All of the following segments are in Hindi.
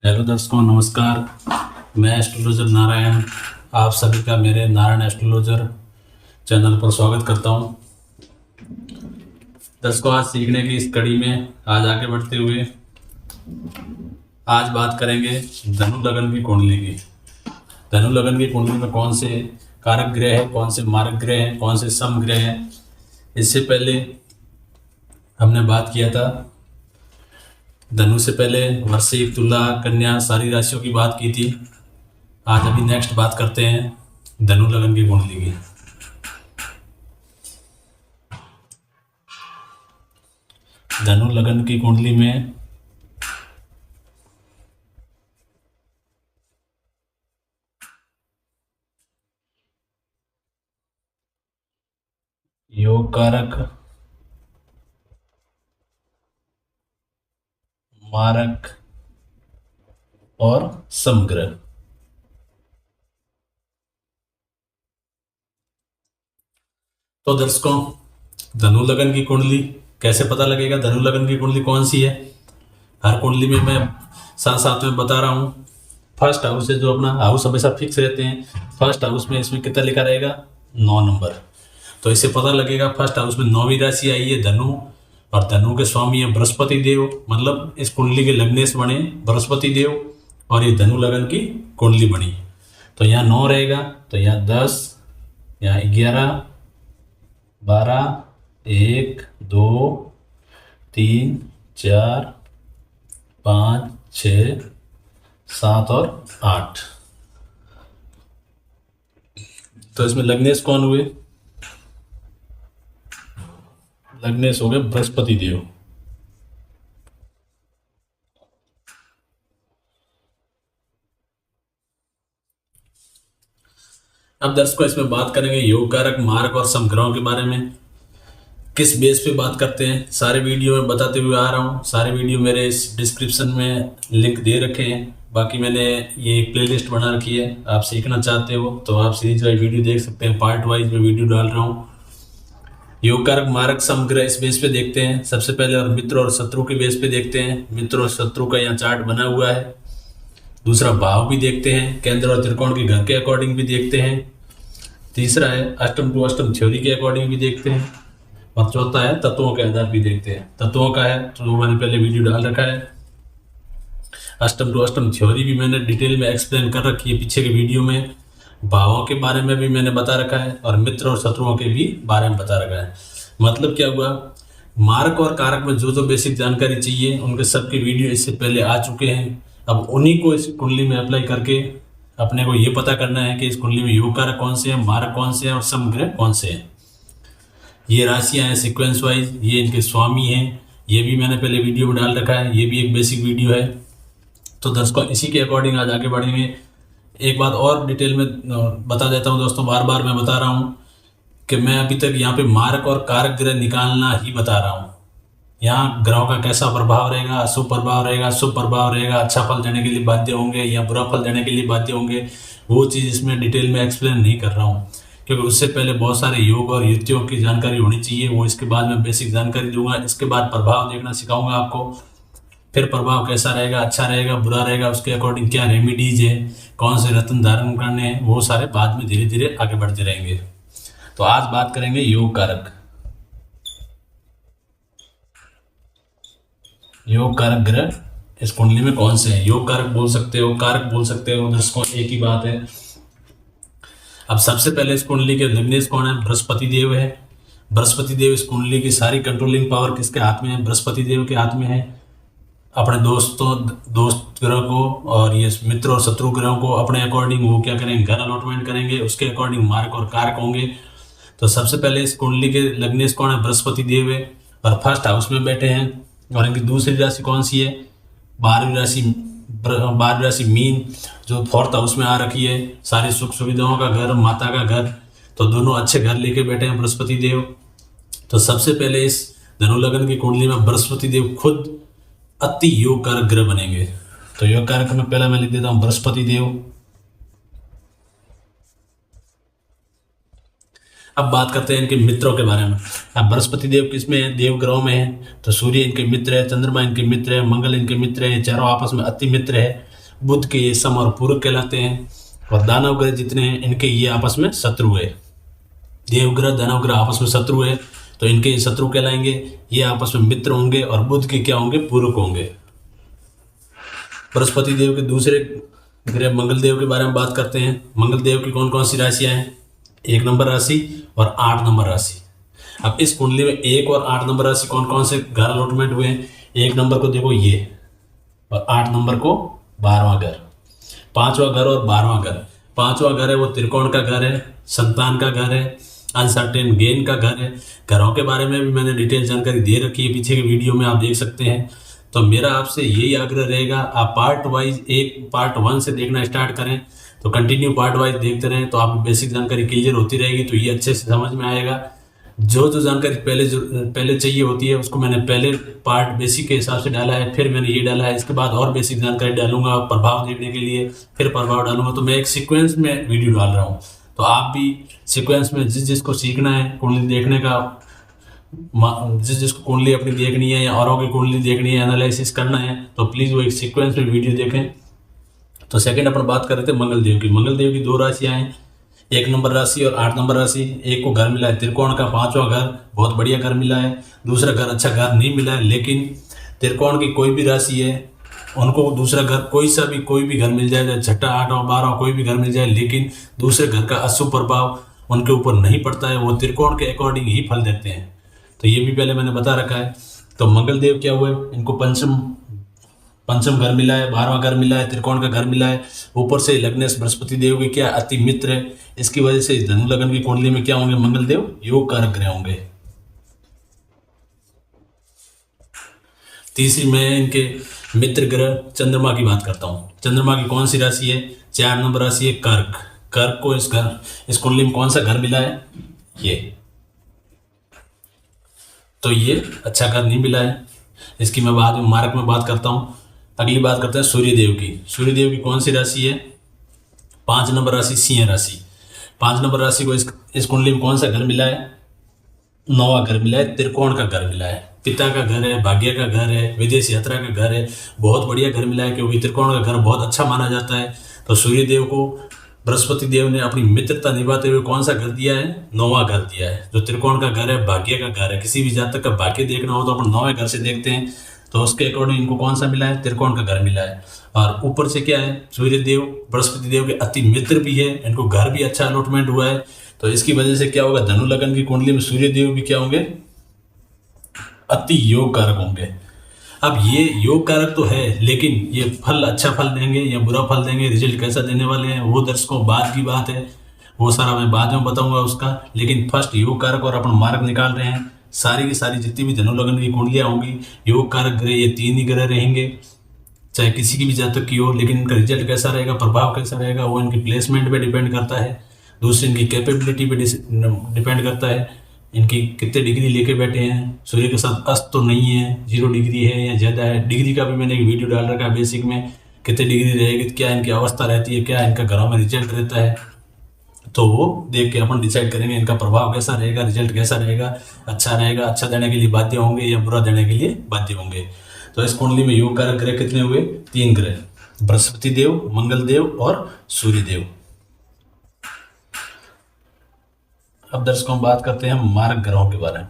हेलो दर्शकों, नमस्कार। मैं एस्ट्रोलॉजर नारायण आप सभी का मेरे नारायण एस्ट्रोलॉजर चैनल पर स्वागत करता हूं। दर्शकों, आज सीखने की इस कड़ी में आज आगे बढ़ते हुए आज बात करेंगे धनु लगन की कुंडली की। धनु लगन की कुंडली में कौन से कारक ग्रह हैं, कौन से मारक ग्रह हैं, कौन से सम ग्रह हैं। इससे पहले हमने बात किया था धनु से पहले वृश्चिक, तुला, कन्या सारी राशियों की बात की थी। आज अभी नेक्स्ट बात करते हैं धनु लगन की कुंडली की। धनु लगन की कुंडली में योग कारक, मारक और समग्र। तो दर्शकों, धनु लगन की कुंडली कैसे पता लगेगा, धनु लगन की कुंडली कौन सी है। हर कुंडली में मैं साथ साथ में बता रहा हूँ। फर्स्ट हाउस है जो अपना हाउस हमेशा फिक्स रहते हैं। फर्स्ट हाउस में इसमें कितना लिखा रहेगा, 9 नंबर। तो इससे पता लगेगा फर्स्ट हाउस में 9वीं राशि आई है धनु, और धनु के स्वामी है बृहस्पति देव। मतलब इस कुंडली के लग्नेश बने बृहस्पति देव और ये धनु लगन की कुंडली बनी। तो यहाँ 9 रहेगा, तो यहाँ 10, यहाँ 11, 12, 1, 2, 3, 4, 5, 6, 7 और 8। तो इसमें लग्नेश कौन हुए, लग्नेश हो गए बृहस्पति देव। अब दर्शकों, इसमें बात करेंगे योग कारक, मारक और समग्रहों के बारे में। किस बेस पे बात करते हैं सारे वीडियो में बताते हुए आ रहा हूँ। सारे वीडियो मेरे इस डिस्क्रिप्शन में लिंक दे रखे हैं। बाकी मैंने ये एक प्लेलिस्ट बना रखी है, आप सीखना चाहते हो तो आप सीरीज वाइज वीडियो देख सकते हैं। पार्ट वाइज में वीडियो डाल रहा हूँ। योग कारक, मारक, समग्र इस बेस पे देखते हैं सबसे पहले, और मित्र और शत्रु के बेस पे देखते हैं। मित्र और शत्रु का यहाँ चार्ट बना हुआ है। दूसरा भाव भी देखते हैं, केंद्र और त्रिकोण के घर के अकॉर्डिंग भी देखते हैं। तीसरा है अष्टम टू अष्टम थ्योरी के अकॉर्डिंग भी देखते हैं। और चौथा है तत्वों के आधार भी देखते हैं। तत्वों का है तो मैंने पहले वीडियो डाल रखा है। अष्टम टू अष्टम थ्योरी भी मैंने डिटेल में एक्सप्लेन कर रखी है पीछे के वीडियो में। भावों के बारे में भी मैंने बता रखा है और मित्र और शत्रुओं के भी बारे में बता रखा है। मतलब क्या हुआ, मारक और कारक में जो जो बेसिक जानकारी चाहिए उनके सबके वीडियो इससे पहले आ चुके हैं। अब उन्हीं को इस कुंडली में अप्लाई करके अपने को ये पता करना है कि इस कुंडली में योग कारक कौन से हैं, मारक कौन से हैं और समग्रह कौन से हैं। ये राशियां हैं सीक्वेंस वाइज, ये इनके स्वामी हैं। ये भी मैंने पहले वीडियो में डाल रखा है, ये भी एक बेसिक वीडियो है। तो दर्शकों, इसी के अकॉर्डिंग आज आगे बढ़ेंगे। एक बात और डिटेल में बता देता हूँ दोस्तों, बार बार मैं बता रहा हूँ कि मैं अभी तक यहाँ पे मारक और कारक ग्रह निकालना ही बता रहा हूँ। यहाँ ग्रहों का कैसा प्रभाव रहेगा, अशुभ प्रभाव रहेगा, शुभ प्रभाव रहेगा, अच्छा फल देने के लिए बाध्य होंगे या बुरा फल देने के लिए बाध्य होंगे, वो चीज़ इसमें डिटेल में एक्सप्लेन नहीं कर रहा हूँ। क्योंकि उससे पहले बहुत सारे योग और युतियों की जानकारी होनी चाहिए, वो इसके बाद मैं बेसिक जानकारी दूंगा। इसके बाद प्रभाव देखना सिखाऊंगा आपको। फिर प्रभाव कैसा रहेगा, अच्छा रहेगा, बुरा रहेगा, उसके अकॉर्डिंग क्या रेमेडीज है, कौन से रत्न धारण करने हैं, वो सारे बाद में धीरे धीरे आगे बढ़ते रहेंगे। तो आज बात करेंगे योग कारक। योग कारक ग्रह इस कुंडली में कौन से हैं। योग कारक बोल सकते हो, कारक बोल सकते हो, दर्शकों एक ही बात है। अब सबसे पहले इस कुंडली के लग्नेश कौन है, बृहस्पति देव है। बृहस्पति देव इस कुंडली की सारी कंट्रोलिंग पावर किसके हाथ में है, बृहस्पति देव के हाथ में है। अपने दोस्त ग्रह को और ये मित्र और शत्रु ग्रहों को अपने अकॉर्डिंग वो क्या करेंगे, घर अलॉटमेंट करेंगे, उसके अकॉर्डिंग मारक और कारक होंगे। तो सबसे पहले इस कुंडली के लग्नेश कौन है, बृहस्पति देव है और फर्स्ट हाउस में बैठे हैं। और इनकी दूसरी राशि कौन सी है, 12वीं राशि मीन, जो 4th हाउस में आ रखी है। सारी सुख सुविधाओं का घर, माता का घर, तो दोनों अच्छे घर लेके बैठे हैं बृहस्पति देव। तो सबसे पहले इस धनु लगन की कुंडली में बृहस्पति देव खुद अति योग कारक ग्रह बनेंगे। तो योग कारक में पहला मैं लिख देता हूं बृहस्पति देव। अब बात करते हैं इनके मित्रों के बारे में। अब बृहस्पति देव किसमें है, देव ग्रहों में है। तो सूर्य इनके मित्र है, चंद्रमा इनके मित्र है, मंगल इनके मित्र है, चारों आपस में अति मित्र है। बुध के ये सम और पूरक कहलाते हैं। और दानव ग्रह जितने हैं इनके ये आपस में शत्रु है। देवग्रह दानव ग्रह आपस में शत्रु है तो इनके ये शत्रु कहलाएंगे। ये आपस में मित्र होंगे और बुध के क्या होंगे, पूरक होंगे। बृहस्पति देव के दूसरे ग्रह मंगल देव के बारे में बात करते हैं। मंगल देव की कौन कौन सी राशियां हैं, 1 नंबर राशि और 8 नंबर राशि। अब इस कुंडली में 1 और 8 नंबर राशि कौन कौन से घर अलॉटमेंट हुए हैं। 1 नंबर को देखो ये, और 8 नंबर को 12वां घर, 5वां घर और 12वां घर। 5वां घर है वो त्रिकोण का घर है, संतान का घर है, अनसर्टेन गेन का घर है। घरों के बारे में भी मैंने डिटेल जानकारी दे रखी है, पीछे के वीडियो में आप देख सकते हैं। तो मेरा आपसे यही आग्रह रहेगा, आप पार्ट वाइज पार्ट 1 से देखना स्टार्ट करें, तो कंटिन्यू पार्ट वाइज देखते रहें तो आपको बेसिक जानकारी क्लियर होती रहेगी, तो ये अच्छे से समझ में आएगा। जो जानकारी पहले चाहिए होती है उसको मैंने पहले पार्ट बेसिक के हिसाब से डाला है, फिर मैंने ये डाला है, इसके बाद और बेसिक जानकारी डालूंगा प्रभाव देखने के लिए, फिर प्रभाव डालूंगा। तो मैं एक सीक्वेंस में वीडियो डाल रहा हूँ, तो आप भी सीक्वेंस में जिसको सीखना है कुंडली देखने का, जिसको कुंडली अपनी देखनी है या औरों की कुंडली देखनी है, एनालिसिस करना है, तो प्लीज़ वो एक सीक्वेंस में वीडियो देखें। तो सेकंड अपन बात कर रहे थे मंगल देव की। मंगल देव की 2 राशियाँ हैं, 1 नंबर राशि और 8 नंबर राशि। एक को घर मिला है त्रिकोण का 5वां घर, बहुत बढ़िया घर मिला है। दूसरा घर अच्छा घर नहीं मिला है, लेकिन त्रिकोण की कोई भी राशि है उनको दूसरा घर कोई भी घर मिल जाए, 6, 8 और 12 कोई भी घर मिल जाए, लेकिन दूसरे घर का अशुभ प्रभाव उनके ऊपर नहीं पड़ता है, वो त्रिकोण के अकॉर्डिंग ही फल देते हैं। तो ये भी पहले मैंने बता रखा है। तो मंगल देव क्या हुए, इनको पंचम घर मिला है, 12वां घर मिला है, त्रिकोण का घर मिला है। ऊपर से लग्नेश बृहस्पति देव के क्या अति मित्र है, इसकी वजह से धनु लग्न की कुंडली में क्या होंगे, मंगल देव योग कारक ग्रह होंगे। तीसरी मैं इनके मित्र ग्रह चंद्रमा की बात करता हूँ। चंद्रमा की कौन सी राशि है, 4 नंबर राशि है कर्क। कर्क को इस कुंडली में कौन सा घर मिला है, ये, तो ये अच्छा घर नहीं मिला है, इसकी मैं बाद में मार्क में बात करता हूँ। अगली बात करते हैं सूर्य देव की। सूर्य देव की कौन सी राशि है, 5 नंबर राशि सिंह राशि। 5 नंबर राशि को इस कुंडली में कौन सा घर मिला है, 9वां घर मिला है, त्रिकोण का घर मिला है। पिता का घर है, भाग्य का घर है, विदेश यात्रा का घर है, बहुत बढ़िया घर मिला है, क्योंकि त्रिकोण का घर बहुत अच्छा माना जाता है। तो सूर्य देव को बृहस्पति देव ने अपनी मित्रता निभाते हुए कौन सा घर दिया है, 9वां घर दिया है, जो त्रिकोण का घर है, भाग्य का घर है। किसी भी जातक का भाग्य देखना हो तो अपन 9वें घर से देखते हैं, तो उसके अकॉर्डिंग इनको कौन सा मिला है, त्रिकोण का घर मिला है। और ऊपर से क्या है, सूर्य देव बृहस्पति देव के अति मित्र भी है, इनको घर भी अच्छा अलॉटमेंट हुआ है। तो इसकी वजह से क्या होगा, धनु लग्न की कुंडली में सूर्य देव भी क्या होंगे, अति योग कारक होंगे। अब ये योग कारक तो है, लेकिन ये फल अच्छा फल देंगे या बुरा फल देंगे, रिजल्ट कैसा देने वाले हैं, वो दर्शकों बाद की बात है, वो सारा मैं बाद में बताऊंगा उसका। लेकिन फर्स्ट योग कारक और अपन मार्क निकाल रहे हैं। सारी की सारी जितनी भी धनु लग्न की कुंडलियां होंगी, योग कारक ग्रह ये 3 ही ग्रह रहेंगे, चाहे किसी की भी जातक की हो। लेकिन इनका रिजल्ट कैसा रहेगा, प्रभाव कैसा रहेगा, वो इनकी प्लेसमेंट पे डिपेंड करता है। दूसरी इनकी कैपेबिलिटी पे डिपेंड करता है, इनकी कितने डिग्री लेके बैठे हैं। सूर्य के साथ अस्त तो नहीं है, 0 डिग्री है या ज़्यादा है। डिग्री का भी मैंने एक वीडियो डाल रखा है बेसिक में, कितने डिग्री रहेगी, क्या इनकी अवस्था रहती है, क्या इनका घरों में रिजल्ट रहता है, तो वो देख के अपन डिसाइड करेंगे इनका प्रभाव कैसा रहेगा, रिजल्ट कैसा रहेगा, अच्छा देने के लिए बाध्य होंगे या बुरा देने के लिए बाध्य होंगे। तो इस कुंडली में योग कारक ग्रह कितने हुए, 3 ग्रह, बृहस्पति देव, मंगल देव और सूर्य देव। अब दर्शकों बात करते हैं मार्ग ग्रहों के बारे में।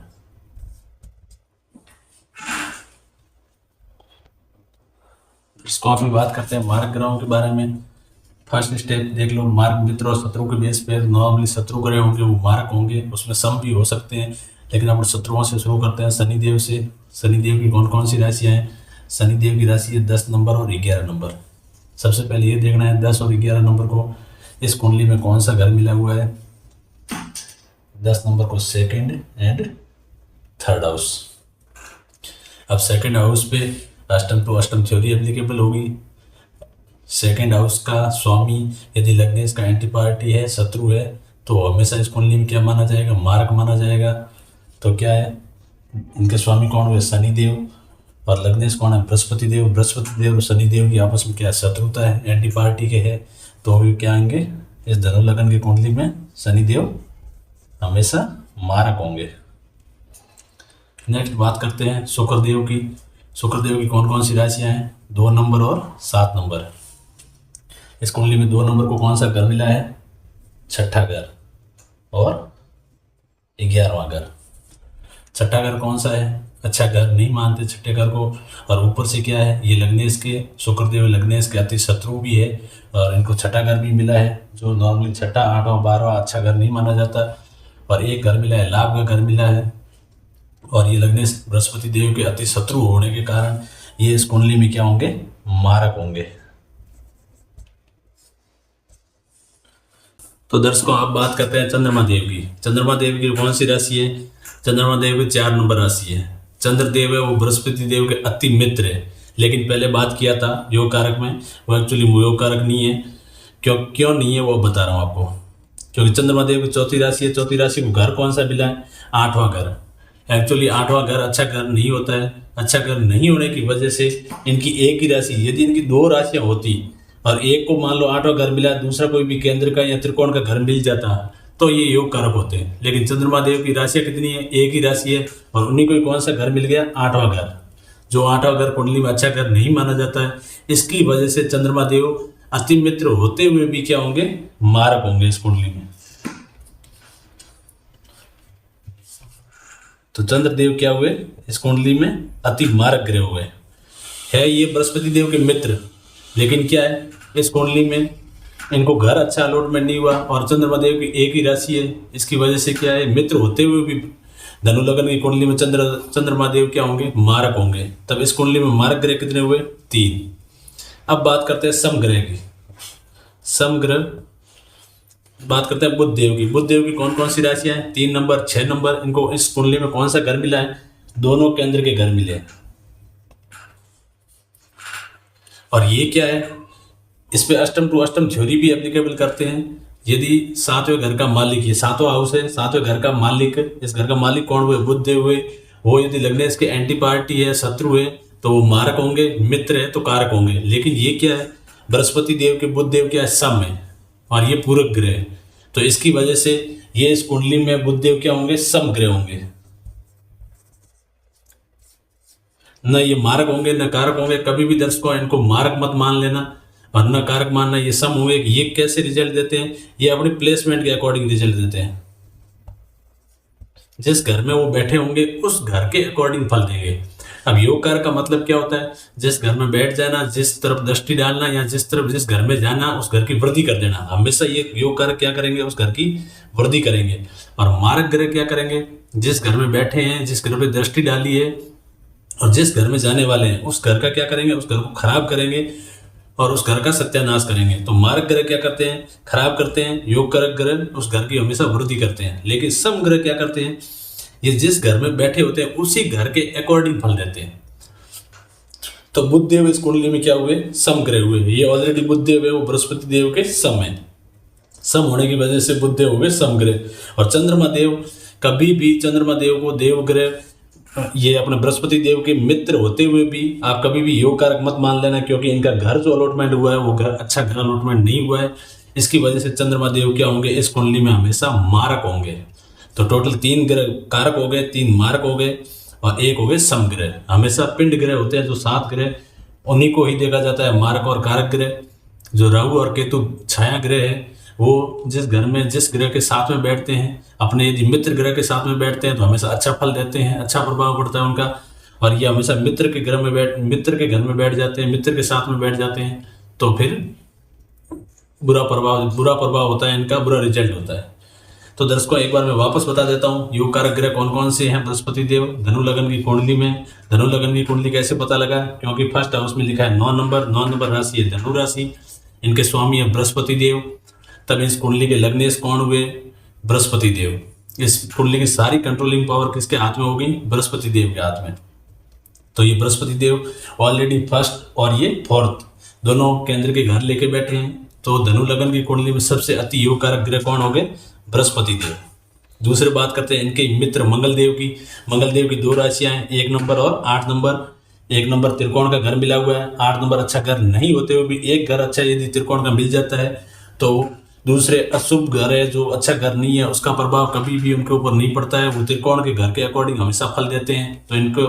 दर्शकों बात करते हैं मार्ग ग्रहों के बारे में। फर्स्ट स्टेप देख लो, मार्ग मित्र और शत्रु के बेस पे नॉर्मली शत्रु ग्रह होंगे वो मार्ग होंगे, उसमें सम भी हो सकते हैं, लेकिन अपन शत्रुओं से शुरू करते हैं शनिदेव से। शनिदेव की कौन कौन सी राशियां हैं, शनिदेव की राशि है 10 नंबर और 11 नंबर। सबसे पहले ये देखना है 10 और 11 नंबर को इस कुंडली में कौन सा घर मिला हुआ है। 10 नंबर को 2nd एंड 3rd हाउस। अब 2nd हाउस पे अष्टम टू अष्टम थ्योरी एप्लीकेबल होगी। 2nd हाउस का स्वामी यदि लग्नेश का एंटी पार्टी है, शत्रु है, तो हमेशा इस कुंडली में क्या माना जाएगा, मार्क माना जाएगा। तो क्या है, इनके स्वामी कौन हुए, शनिदेव, और लग्नेश कौन है, बृहस्पति देव। बृहस्पति देव और शनिदेव की आपस में क्या शत्रुता है, एंटी पार्टी के है, तो भी क्या आएंगे इस धनु लग्न की कुंडली में शनिदेव हमेशा मारक होंगे। नेक्स्ट बात करते हैं शुक्रदेव की। शुक्रदेव की कौन कौन सी राशियां हैं, 2 नंबर और 7 नंबर। इस कुंडली में 2 नंबर को कौन सा घर मिला है? छठा घर और 11वां घर। छठा घर कौन सा है? अच्छा घर नहीं मानते छठे घर को। और ऊपर से क्या है, ये लग्नेश के, शुक्रदेव लग्नेश के अति शत्रु भी है और इनको छठा घर भी मिला है, जो नॉर्मली छठा, 8वां, 12वां अच्छा घर नहीं माना जाता। और एक घर मिला है, लाभ का घर मिला है। और ये लग्नेश बृहस्पति देव के अति शत्रु होने के कारण ये इस कुंडली में क्या होंगे? मारक होंगे। तो दर्शकों, आप बात करते हैं चंद्रमा देव की। चंद्रमा देव की कौन सी राशि है? चंद्रमा देव की 4 नंबर राशि है। चंद्रदेव है वो बृहस्पति देव के अति मित्र है। लेकिन पहले बात किया था योग कारक में, वो एक्चुअली योग कारक नहीं है। क्यों नहीं है वो बता रहा हूँ आपको। क्योंकि चंद्रमा देव की 4थी राशि है। 4थी राशि को घर कौन सा मिला है? 8वां घर। एक्चुअली 8वां घर अच्छा घर नहीं होता है। अच्छा घर नहीं होने की वजह से इनकी एक ही राशि, यदि इनकी 2 राशियां होती और एक को मान लो 8वां घर मिला, दूसरा कोई भी केंद्र का या त्रिकोण का घर मिल जाता तो ये योग कारक होते हैं। लेकिन चंद्रमा देव की राशियां कितनी है? एक ही राशि है और उन्हीं को कौन सा घर मिल गया? 8वां घर। जो 8वां घर कुंडली में अच्छा घर नहीं माना जाता है, इसकी वजह से चंद्रमा देव अति मित्र होते हुए भी क्या होंगे? मारक होंगे इस कुंडली में। तो चंद्रदेव क्या हुए इस कुंडली में? अति मारक ग्रह हुए है। ये बृहस्पति देव के मित्र, लेकिन क्या है इस कुंडली में इनको घर अच्छा अलॉटमेंट नहीं हुआ और चंद्रमा देव की एक ही राशि है। इसकी वजह से क्या है, मित्र होते हुए भी धनु लग्न की कुंडली में चंद्रमा देव क्या होंगे? मारक होंगे। तब इस कुंडली में मारक ग्रह कितने हुए? 3। अब बात करते हैं समग्रह की। समग्रह बात करते हैं बुध देव की। बुध देव की कौन कौन सी राशियां हैं? 3 नंबर, 6 नंबर। इनको इस कुंडली में कौन सा घर मिला है? दोनों केंद्र के घर मिले। और ये क्या है, इस पे अष्टम टू अष्टम थ्योरी भी एप्लीकेबल करते हैं। यदि 7वें घर का मालिक, ये 7वां हाउस है, 7वें घर का मालिक, इस घर का मालिक कौन हुए? बुध देव हुए। वो यदि लग्नेश के एंटी पार्टी है, शत्रु है, तो वो मारक होंगे। मित्र है तो कारक होंगे। लेकिन ये क्या है, बृहस्पति देव के बुध देव क्या है? सम है और ये पूरक ग्रह है। तो इसकी वजह से ये इस कुंडली में बुध देव क्या होंगे? सम ग्रह होंगे। न ये मारक होंगे न कारक होंगे। कभी भी दर्शकों इनको मारक मत मान लेना और न कारक मानना। ये सम होंगे। ये कैसे रिजल्ट देते हैं? ये अपनी प्लेसमेंट के अकॉर्डिंग रिजल्ट देते हैं। जिस घर में वो बैठे होंगे उस घर के अकॉर्डिंग फल देंगे। अब योग कारक का मतलब क्या होता है? जिस घर में बैठ जाना, जिस तरफ दृष्टि डालना या जिस घर में जाना, उस घर की वृद्धि कर देना। हमेशा ये योग कारक क्या करेंगे? उस घर की वृद्धि करेंगे। और मारक ग्रह क्या करेंगे? जिस घर में बैठे हैं, जिस घर पे दृष्टि डाली है और जिस घर में जाने वाले हैं, उस घर का क्या करेंगे? उस घर को खराब करेंगे और उस घर का सत्यानाश करेंगे। तो मारक ग्रह क्या करते हैं? खराब करते हैं। योग कारक ग्रह उस घर की हमेशा वृद्धि करते हैं। लेकिन सम ग्रह क्या करते हैं? ये जिस घर में बैठे होते हैं उसी घर के अकॉर्डिंग फल देते हैं। तो बुध देव इस कुंडली में क्या हुए? सम ग्रह हुए। ये ऑलरेडी बुध देव है, वो बृहस्पति देव के सम है। सम होने की वजह से बुध देव हुए सम ग्रह। और चंद्रमा देव, कभी भी चंद्रमा देव को देव ग्रह, ये अपने बृहस्पति देव के मित्र होते हुए भी आप कभी भी योग कारक मत मान लेना, क्योंकि इनका घर जो अलॉटमेंट हुआ है वो घर अच्छा घर अलॉटमेंट नहीं हुआ है। इसकी वजह से चंद्रमा देव क्या होंगे? इस कुंडली में हमेशा मारक होंगे। तो टोटल 3 ग्रह कारक हो गए, 3 मारक हो गए और 1 हो गए सम ग्रह। हमेशा पिंड ग्रह होते हैं जो 7 ग्रह, उन्हीं को ही देखा जाता है मारक और कारक ग्रह। जो राहु और केतु छाया ग्रह है, वो जिस घर में जिस ग्रह के साथ में बैठते हैं, अपने यदि मित्र ग्रह के साथ में बैठते हैं तो हमेशा अच्छा फल देते हैं, अच्छा प्रभाव पड़ता है उनका। और ये हमेशा मित्र के घर में बैठ जाते हैं, मित्र के साथ में बैठ जाते हैं, तो फिर बुरा प्रभाव होता है इनका, बुरा रिजल्ट होता है। तो दर्शकों एक बार मैं वापस बता देता हूँ योग कारक ग्रह कौन कौन से हैं बृहस्पति देव धनु लग्न की कुंडली में। धनु लग्न की कुंडली कैसे पता लगा? क्योंकि फर्स्ट हाउस में लिखा है 9 नंबर राशि है धनु राशि, इनके स्वामी है बृहस्पति देव। तब इस कुंडली के लग्नेश कौन हुए? बृहस्पति देव। इस कुंडली की सारी कंट्रोलिंग पावर किसके हाथ में होगी? बृहस्पति देव के हाथ में। तो ये बृहस्पति देव ऑलरेडी फर्स्ट और ये फोर्थ दोनों केंद्र के घर लेके बैठे हैं। तो धनु लग्न की कुंडली में सबसे अति योग कारक ग्रह कौन हो गए? बृहस्पति देव। दूसरे बात करते हैं इनके मित्र मंगल देव की। मंगल देव की 2 राशियां हैं, 1 नंबर और 8 नंबर। 1 नंबर त्रिकोण का घर मिला हुआ है, 8 नंबर अच्छा घर नहीं होते हुए भी एक घर अच्छा यदि त्रिकोण का मिल जाता है तो दूसरे अशुभ घर है जो अच्छा घर नहीं है उसका प्रभाव कभी भी उनके ऊपर नहीं पड़ता है। वो त्रिकोण के घर के अकॉर्डिंग हमेशा फल देते हैं। तो इनको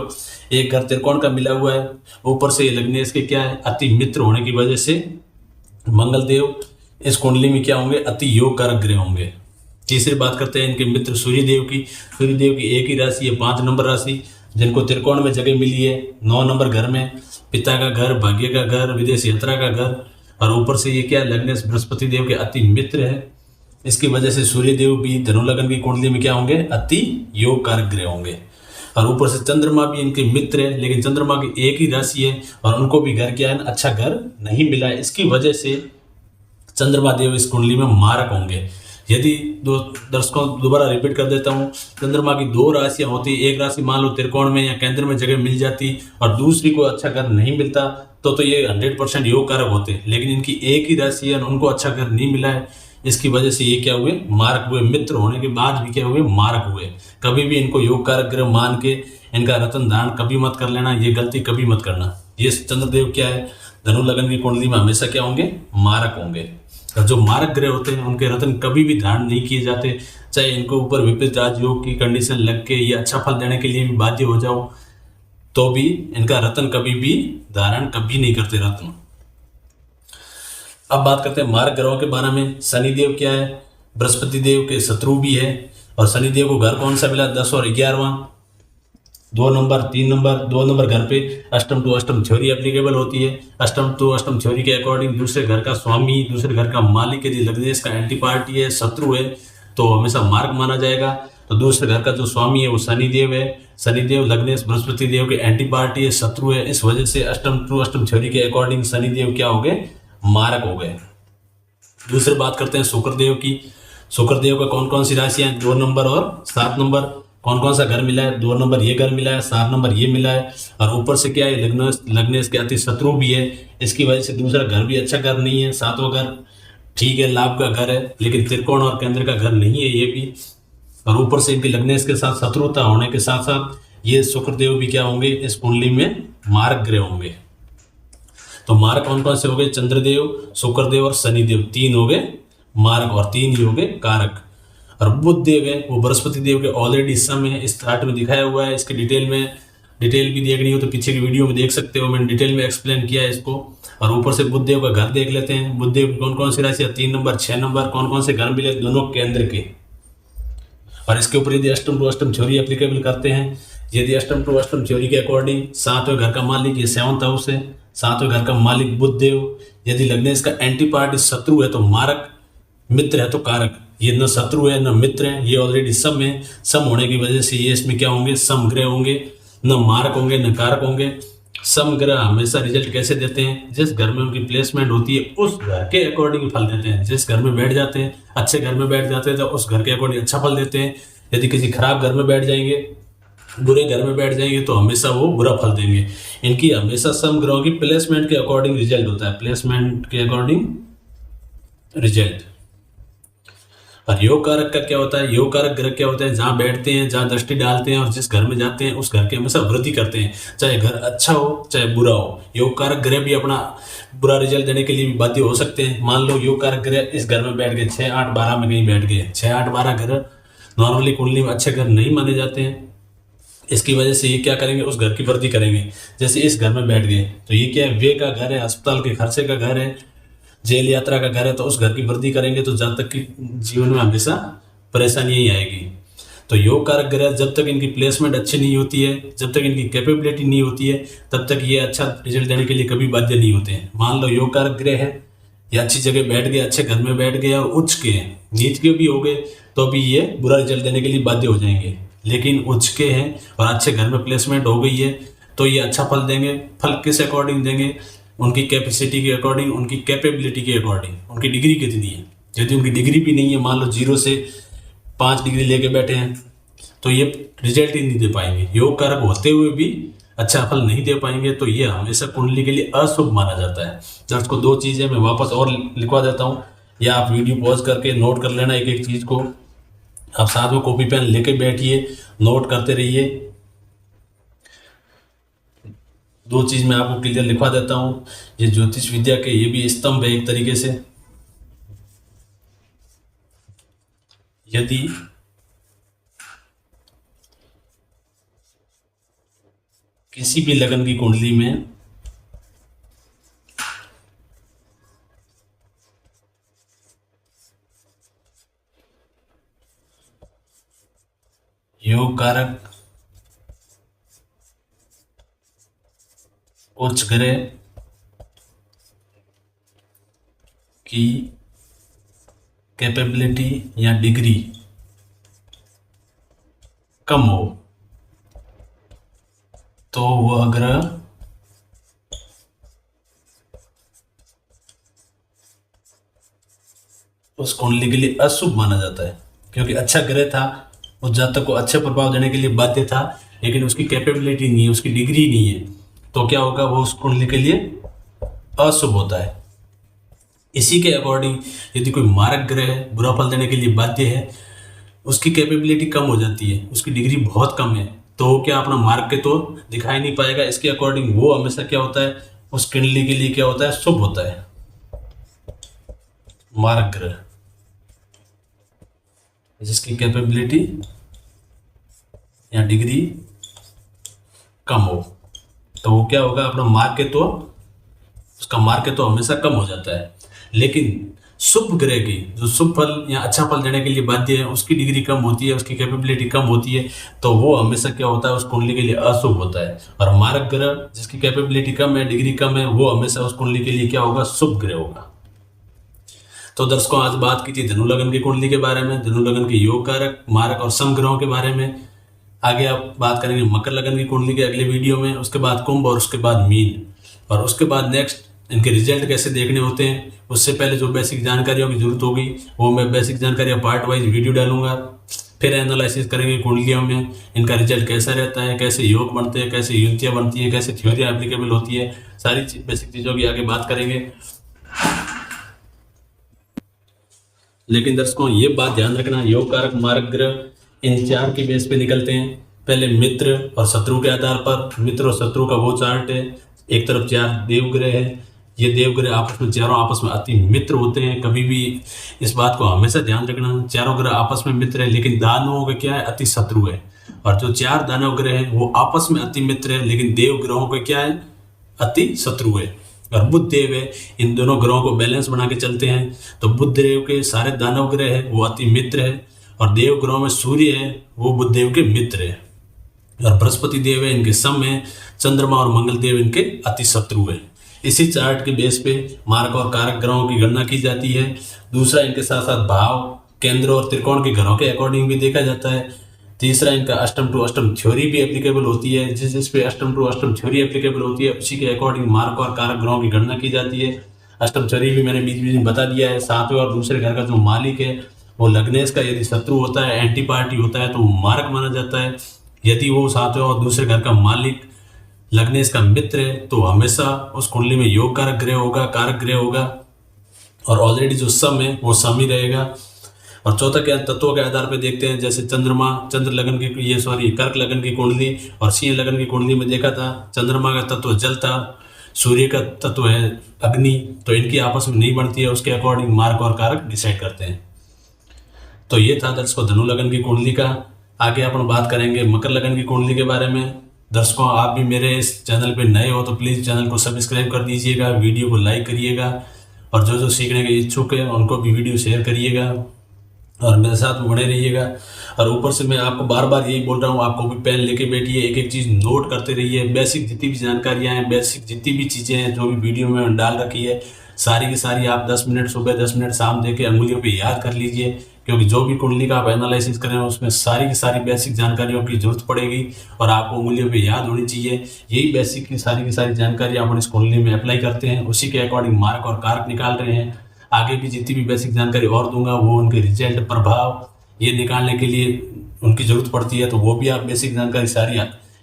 एक घर त्रिकोण का मिला हुआ है, ऊपर से ये लग्नेश के क्या है? अति मित्र होने की वजह से मंगल देव इस कुंडली में क्या होंगे, अति योग कारक ग्रह होंगे। तीसरी बात करते हैं इनके मित्र सूर्य देव की। सूर्य देव की एक ही राशि है 5 नंबर राशि, जिनको त्रिकोण में जगह मिली है 9 नंबर घर में, पिता का घर, भाग्य का घर, विदेश यात्रा का घर, और ऊपर से ये क्या लग्नेश बृहस्पति देव के अति मित्र है। इसकी वजह से सूर्य देव भी धनु लग्न की कुंडली में क्या होंगे, अति योग कारक ग्रह होंगे। और ऊपर से चंद्रमा भी इनके मित्र है, लेकिन चंद्रमा की एक ही राशि है और उनको भी घर क्या है, अच्छा घर नहीं मिला है। इसकी वजह से चंद्रमा देव इस कुंडली में मारक होंगे। यदि दो दर्शकों दोबारा रिपीट कर देता हूँ, चंद्रमा की 2 राशियां होती, एक राशि मान लो त्रिकोण में या केंद्र में जगह मिल जाती और दूसरी को अच्छा घर नहीं मिलता, तो ये 100% योग कारक होते। लेकिन इनकी एक ही राशि है, उनको अच्छा घर नहीं मिला है, इसकी वजह से ये क्या हुए, मारक हुए। मित्र होने के बाद भी क्या हुए, मारक हुए। कभी भी इनको योग कारक ग्रह मान के इनका रत्न धारण कभी मत कर लेना, ये गलती कभी मत करना। ये चंद्रदेव क्या है, धनु लग्न की कुंडली में हमेशा क्या होंगे, मारक होंगे। और जो मारक ग्रह होते हैं उनके रत्न कभी भी धारण नहीं किए जाते, चाहे इनको ऊपर विपरीत राजयोग की कंडीशन लग के ये अच्छा फल देने के लिए भी बाध्य हो जाओ, तो भी इनका रत्न कभी भी धारण कभी नहीं करते रत्न। अब बात करते हैं मारक ग्रहों के बारे में। शनिदेव क्या है, बृहस्पति देव के शत्रु भी है, और शनिदेव को घर कौन सा मिला, 10 और 11वां, 2 नंबर 3 नंबर 2 नंबर घर पे अष्टम टू अष्टम थ्योरी एप्लीकेबल होती है। अष्टम टू अष्टम थ्योरी के अकॉर्डिंग दूसरे घर का स्वामी, दूसरे घर का मालिक यदि लग्नेश का एंटी पार्टी है, शत्रु है, तो हमेशा मार्क माना जाएगा। तो दूसरे घर का जो स्वामी है वो शनिदेव है। शनिदेव लग्नेश बृहस्पति देव के एंटी पार्टी है, शत्रु है। इस वजह से अष्टम टू अष्टम थ्योरी के अकॉर्डिंग शनिदेव क्या हो गए, मारक हो गए। दूसरी बात करते हैं शुक्रदेव की। शुक्रदेव का कौन कौन सी राशियां हैं, 2 नंबर और 7 नंबर। कौन कौन सा घर मिला है, 2 नंबर ये घर मिला है, 7 नंबर ये मिला है। और ऊपर से क्या है, लग्नेश के अति शत्रु भी है। इसकी वजह से दूसरा घर भी अच्छा घर नहीं है। 7वां घर ठीक है, लाभ का घर है, लेकिन त्रिकोण और केंद्र का घर नहीं है ये भी। और ऊपर से इनकी लग्नेश के साथ शत्रुता होने के साथ साथ ये शुक्रदेव भी क्या होंगे, इस कुंडली में मारक ग्रह होंगे। तो मारक कौन कौन से हो गए, चंद्रदेव, शुक्रदेव और शनिदेव, 3 हो गए मारक और 3 ही हो गए कारक। और बुध देव है वो बृहस्पति देव के ऑलरेडी सम है, इस चार्ट में दिखाया हुआ है। इसके डिटेल भी देखनी हो तो पीछे की वीडियो में देख सकते हो, मैंने डिटेल में एक्सप्लेन किया है इसको। और ऊपर से बुध देव का घर देख लेते हैं। बुध देव की कौन कौन सी राशि, 3 नंबर 6 नंबर, कौन कौन से घर मिले, दोनों केंद्र के। और इसके ऊपर यदि अष्टम टू अष्टम थ्योरी एप्लीकेबल करते हैं, यदि अष्टम टू अष्टम थ्योरी के अकॉर्डिंग 7वें घर का मालिक ये 7th हाउस है, 7वें घर का मालिक बुध देव, यदि लग्नेश का एंटी पार्टी शत्रु है तो मारक, मित्र है तो कारक। ये न शत्रु है न मित्र है, ये ऑलरेडी सम है। सम होने की वजह से ये इसमें क्या होंगे, सम ग्रह होंगे, न मारक होंगे न कारक होंगे। सम ग्रह हमेशा रिजल्ट कैसे देते हैं, जिस घर में उनकी प्लेसमेंट होती है उस घर के अकॉर्डिंग फल देते हैं। जिस घर में बैठ जाते हैं, अच्छे घर में बैठ जाते हैं तो उस घर के अकॉर्डिंग अच्छा फल देते हैं। यदि किसी खराब घर में बैठ जाएंगे, बुरे घर में बैठ जाएंगे, तो हमेशा वो बुरा फल देंगे। इनकी हमेशा सम ग्रहों की प्लेसमेंट के अकॉर्डिंग रिजल्ट होता है, प्लेसमेंट के अकॉर्डिंग रिजल्ट। और योग कारक का क्या होता है, योग कारक ग्रह क्या होता है, जहाँ बैठते हैं, जहाँ दृष्टि डालते हैं और जिस घर में जाते हैं उस घर की हमेशा वृद्धि करते हैं, चाहे घर अच्छा हो चाहे बुरा हो। योग कारक ग्रह भी अपना बुरा रिजल्ट देने के लिए भी बाध्य हो सकते हैं। मान लो योग कारक ग्रह इस घर में बैठ गए, 6 8 12 में कहीं बैठ गए। 6 8 12 घर नॉर्मली कुंडली में अच्छे घर नहीं माने जाते हैं। इसकी वजह से ये क्या करेंगे, उस घर की वृद्धि करेंगे। जैसे इस घर में बैठ गए तो ये क्या है, व्यय का घर है, अस्पताल के खर्चे का घर है, जेल यात्रा का घर है, तो उस घर की वृद्धि करेंगे तो जब तक की जीवन में हमेशा परेशानी ही आएगी। तो योग कारक ग्रह जब तक इनकी प्लेसमेंट अच्छी नहीं होती है, जब तक इनकी कैपेबिलिटी नहीं होती है, तब तक ये अच्छा रिजल्ट देने के लिए कभी बाध्य नहीं होते हैं। मान लो योग कारक ग्रह है, ये अच्छी जगह बैठ गए, अच्छे घर में बैठ गए और उच्च के हैं, नीच के भी हो गए, तो भी ये बुरा रिजल्ट देने के लिए बाध्य हो जाएंगे। लेकिन उच्च के हैं और अच्छे घर में प्लेसमेंट हो गई है तो ये अच्छा फल देंगे। फल किस अकॉर्डिंग देंगे, उनकी कैपेसिटी के अकॉर्डिंग, उनकी कैपेबिलिटी के अकॉर्डिंग, उनकी डिग्री कितनी है। यदि उनकी डिग्री भी नहीं है, मान लो 0 से 5 डिग्री लेके बैठे हैं, तो ये रिजल्ट ही नहीं दे पाएंगे। योग कारक होते हुए भी अच्छा फल नहीं दे पाएंगे, तो ये हमेशा कुंडली के लिए अशुभ माना जाता है। दर्शकों 2 चीज़ें मैं वापस और लिखवा देता हूँ, या आप वीडियो पॉज करके नोट कर लेना एक एक चीज़ को। आप साथ में कॉपी पेन लेके बैठिए, नोट करते रहिए। 2 चीज मैं आपको क्लियर लिखवा देता हूँ। ये ज्योतिष विद्या के ये भी स्तंभ है एक तरीके से। यदि किसी भी लगन की कुंडली में कारक उच्च ग्रह की कैपेबिलिटी या डिग्री कम हो तो वह ग्रह उस कुंडली के लिए अशुभ माना जाता है, क्योंकि अच्छा ग्रह था, उस जातक को अच्छे प्रभाव देने के लिए बाध्य था, लेकिन उसकी कैपेबिलिटी नहीं है, उसकी डिग्री नहीं है, तो क्या होगा, वो उस कुंडली के लिए अशुभ होता है। इसी के अकॉर्डिंग यदि कोई मारक ग्रह है, बुरा फल देने के लिए बाध्य है, उसकी कैपेबिलिटी कम हो जाती है, उसकी डिग्री बहुत कम है, तो वो क्या अपना मार्ग के तो दिखाई नहीं पाएगा। इसके अकॉर्डिंग वो हमेशा क्या होता है, उस कुंडली के लिए क्या होता है, शुभ होता है। मारक ग्रह जिसकी कैपेबिलिटी या डिग्री कम हो तो वो क्या होगा, अपना मार्ग के तो उसका मार्ग के तो हमेशा कम हो जाता है। लेकिन शुभ ग्रह की जो शुभ फल या अच्छा फल देने के लिए बाध्य है, उसकी डिग्री कम होती है, उसकी कैपेबिलिटी कम होती है, तो वो हमेशा क्या होता है, उस कुंडली के लिए अशुभ होता है। और मारक ग्रह जिसकी कैपेबिलिटी कम है, डिग्री कम है, वो हमेशा उस कुंडली के लिए क्या होगा, शुभ ग्रह होगा। तो दर्शकों, आज बात की थी धनु लगन की कुंडली के बारे में, धनु लगन के योग कारक, मारक और सम ग्रहों के बारे में। आगे आप बात करेंगे मकर लगन की कुंडली के अगले वीडियो में, उसके बाद कुंभ और उसके बाद मीन, और उसके बाद नेक्स्ट इनके रिजल्ट कैसे देखने होते हैं। उससे पहले जो बेसिक जानकारियों की जरूरत होगी वो मैं बेसिक जानकारियाँ पार्ट वाइज वीडियो डालूंगा। फिर एनालिसिस करेंगे कुंडलियों में इनका रिजल्ट कैसा रहता है, कैसे योग बनते हैं, कैसे युक्तियाँ बनती है, कैसे थ्योरियाँ एप्लीकेबल होती है, सारी बेसिक चीज़ों की आगे बात करेंगे। लेकिन दर्शकों, ये बात ध्यान रखना, योग कारक, मारक ग्रह इन चार के बेस पे निकलते हैं। पहले मित्र और शत्रु के आधार पर। मित्र और शत्रु का वो चार्ट है, एक तरफ 4 देवग्रह है, ये देवग्रह आपस में चारों आपस में अति मित्र होते हैं। कभी भी इस बात को हमेशा ध्यान रखना, चारों ग्रह आपस में मित्र है, लेकिन दानवों का क्या है, अति शत्रु है। और जो 4 दानव ग्रह है वो आपस में अति मित्र है, लेकिन देव ग्रहों का क्या है, अति शत्रु है। और बुध देव है, इन दोनों ग्रहों को बैलेंस बना के चलते हैं। तो बुध देव के सारे दानव ग्रह है वो अति मित्र है, और देव ग्रहों में सूर्य है वो बुध देव के मित्र है, और बृहस्पति देव है इनके सम है, चंद्रमा और मंगल देव इनके अति शत्रु है। इसी चार्ट के बेस पे मारक और कारक ग्रहों की गणना की जाती है। दूसरा, इनके साथ साथ भाव, केंद्र और त्रिकोण के घरों के अकॉर्डिंग भी देखा जाता है। तीसरा, इनका अष्टम टू अष्टम थ्योरी भी एप्लीकेबल होती है। जिस पे अष्टम टू अष्टम थ्योरी एप्लीकेबल होती है उसी के अकॉर्डिंग मारक और कारक ग्रहों की गणना की जाती है। अष्टम थ्योरी भी मैंने बीच बीच में बता दिया है। सातवें और दूसरे घर का जो मालिक है वो लग्नेश का यदि शत्रु होता है, एंटी पार्टी होता है, तो वो मारक माना जाता है। यदि वो सातवें और दूसरे घर का मालिक लग्नेश का मित्र है तो हमेशा उस कुंडली में योग कारक ग्रह होगा, कारक ग्रह होगा, और ऑलरेडी जो सम है वो सम ही रहेगा। और चौथा क्या, तत्वों के आधार पर देखते हैं, जैसे चंद्रमा, चंद्र लगन की कर्क लगन की कुंडली और सिंह लगन की कुंडली में देखा था, चंद्रमा का तत्व जल था, सूर्य का तत्व है अग्नि, तो इनकी आपस में नहीं बनती है, उसके अकॉर्डिंग मार्क और कारक डिसाइड करते हैं। तो ये था दर्शकों धनु लगन की कुंडली का। आगे अपन बात करेंगे मकर लगन की कुंडली के बारे में। दर्शकों, आप भी मेरे इस चैनल पे नए हो तो प्लीज़ चैनल को सब्सक्राइब कर दीजिएगा, वीडियो को लाइक करिएगा, और जो सीखने के इच्छुक है उनको भी वीडियो शेयर करिएगा और मेरे साथ बने रहिएगा। और ऊपर से मैं आपको बार बार यही बोल रहा हूँ, आप कॉपी पेन लेके बैठिए, एक एक चीज़ नोट करते रहिए। बेसिक जितनी भी जानकारियाँ हैं, बेसिक जितनी भी चीज़ें हैं जो भी वीडियो में डाल रखी है, सारी की सारी आप 10 मिनट सुबह 10 मिनट शाम दे के अंगुलियों पे याद कर लीजिए, क्योंकि जो भी कुंडली का आप एनालिसिस करें उसमें सारी की सारी बेसिक जानकारियों की जरूरत पड़ेगी और आपको उंगलियों पे याद होनी चाहिए। यही बेसिक की सारी जानकारी आप इस कुंडली में अप्लाई करते हैं, उसी के अकॉर्डिंग मार्क और कारक निकाल रहे हैं। आगे भी जितनी भी बेसिक जानकारी और दूंगा वो उनके रिजल्ट, प्रभाव ये निकालने के लिए उनकी ज़रूरत पड़ती है, तो वो भी आप बेसिक जानकारी सारी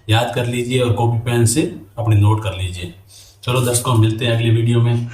याद कर लीजिए और कॉपी पेन से अपने नोट कर लीजिए। चलो दर्शकों, मिलते हैं अगले वीडियो में।